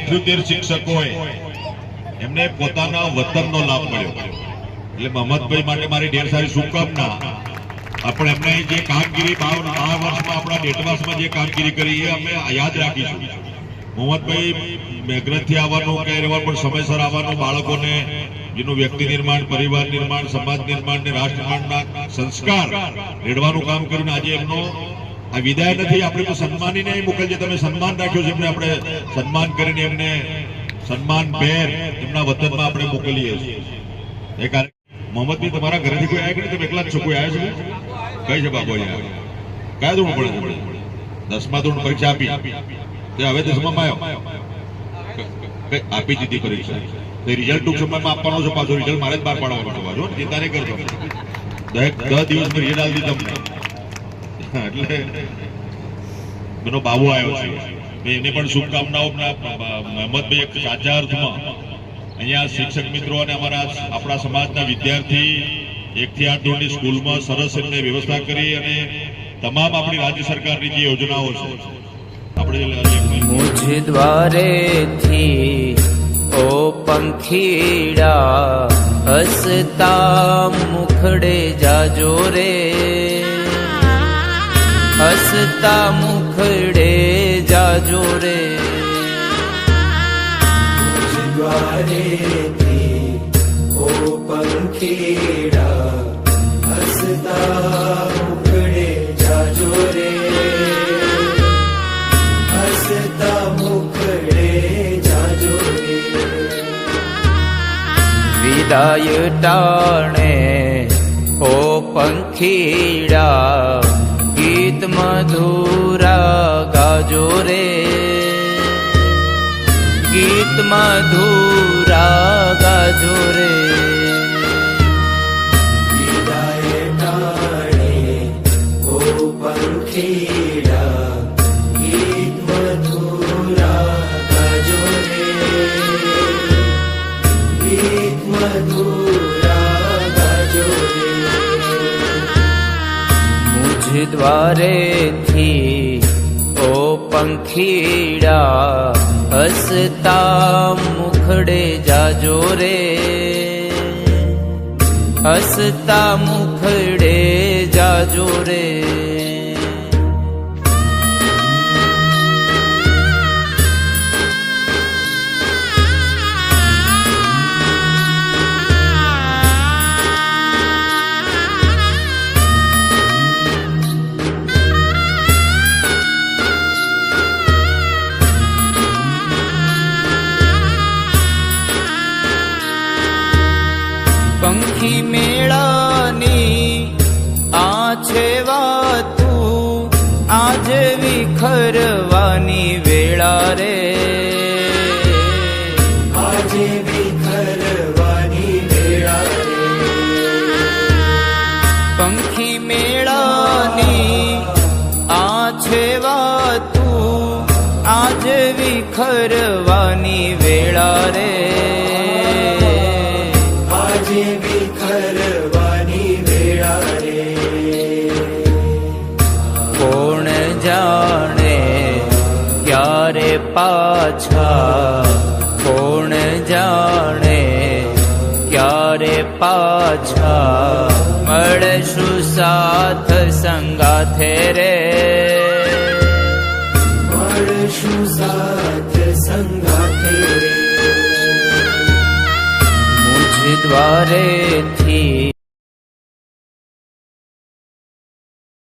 78 શિક્ષકોએ એમને પોતાના વતનનો લાભ મળ્યો, એટલે મોહમ્મદભાઈ માટે મારી ઢેર સારી શુભકામના। આપણે એમને જે કામગીરી 12 વર્ષમાં આપણા ડેટવાસમાં જે કામગીરી કરી એ અમે યાદ રાખીશું। મોહમ્મદભાઈ મેઘરજથી આવવાનું કે પણ સમયસર આવવાનું, બાળકોને જેનું વ્યક્તિ નિર્માણ, પરિવાર નિર્માણ, સમાજ નિર્માણ ને રાષ્ટ્ર નિર્માણના સંસ્કાર રેડવાનું કામ કરીને આજે એમનો આ વિદાય નથી, આપણે તો સન્માનીને મોકલીએ। તમે સન્માન રાખ્યો છે એમને, આપણે સન્માન કરીને એમને સન્માન ભેર એમના વતનમાં આપણે મોકલીએ છીએ। એ કારણ મોહમ્મદભાઈ તમારા ઘરેથી કોઈ આવ્યા કે તમે એકલા જ છો? કોઈ આવ્યા છે? કઈ છે બાબુ? કયા ધોરણ પડે? 10મા ધોરણ પરીક્ષા આપી, હવે 10માં આવ્યો, આપી દીધી પરીક્ષા, રિઝલ્ટ ટૂંક સમયમાં આપવાનો છે, પાછો રિઝલ્ટ મારે જ બહાર પાડવાનો છે, ચિંતા નહીં કરજો, 10 દિવસમાં રિઝલ્ટ આપી દીધું એટલે એનો બાબુ આવ્યો છે, એની પણ શુભકામનાઓ। મોહમ્મદભાઈ એક સાચા અર્થમાં અહીંયા શિક્ષક મિત્રો અને આપણા સમાજના વિદ્યાર્થી 1 થી 8 ધોરણની સ્કૂલમાં સરસ એમને વ્યવસ્થા કરી અને તમામ આપણી રાજ્ય સરકારની જે યોજનાઓ છે આપણે મુझ દ્વારેથી ઓ પંખીડા હસતા મુખડે જાજો રે, હસતા મુખડે જાજો રે। મુझ દ્વારેથી ઓ પંખીડા હસતા મુખડે જાજો રે, હસતા મુખડે જાજો રે। વિદાય ટાણે ઓ પંખીડા ગીત મધુરા ગાજો રે, ગીત મધુરા ગાજો રે। વિદાય ટાણે ઓ પંખીડા ગીત મધુરા ગાજો રે, ગીત મધુરા ગાજો રે। મુझ દ્વારેથી ઓ પંખીડા હસતા મુખડે જાજો રે, હસતા મુખડે જાજો રે। પંખી મેળાની આ છે વાતું, આજ વિખરવાની વેળા રે, આજે વિખરવાની વેળા રે। પંખી મેળાની આ છે વાતું, આજ વિખરવાની વેળા રે, વિખરવાની વેળા રે। કોણ જાણે ક્યારે પાછા, કોણ જાણે ક્યારે પાછા મળશું સાથ સંગાથે રે, મળશું સાથ સંગાથે રે। દ્વારેથી